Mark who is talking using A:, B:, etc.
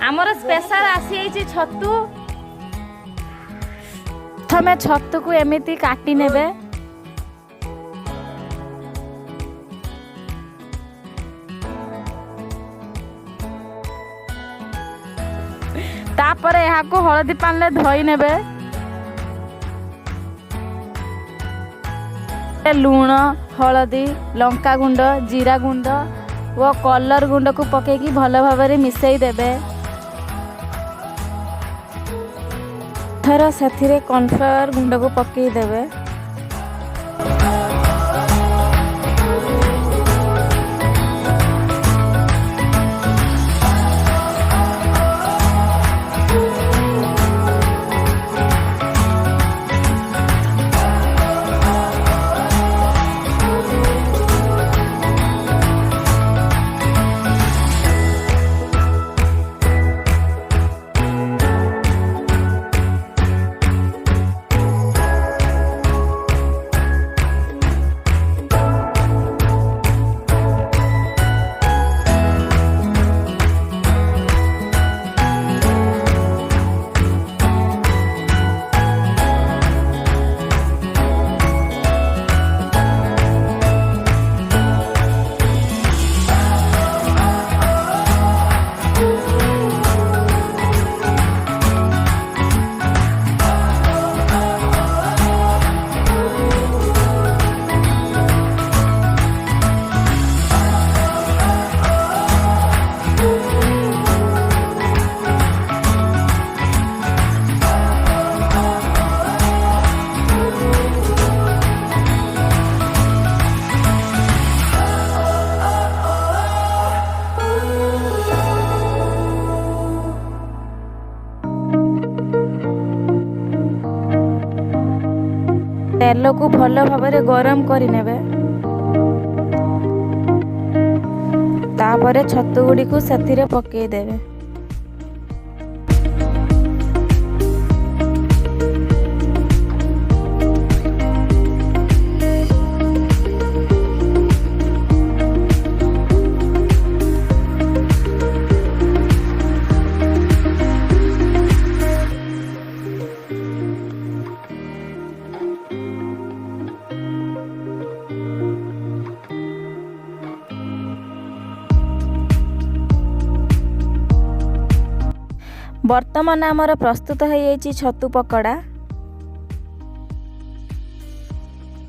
A: आमर स्पेशल आसी छतु प्रथमे छतु को एमिति काटी नेबे तापर यहाँ को हलदी पानी ले धोई नेबे लूण हलदी लंका गुंड जीरा गुंड वो कलर गुंड को पकेकी भल भाव मिसई देबे थर से कॉर्नफ्लावर गुंड को पकई देबे तेल को भल भाव गरम करि नेबे तापरे छतु गुडी को सेथिरे पकेई देबे वर्तमान आमर प्रस्तुत हो छतु पकड़ा।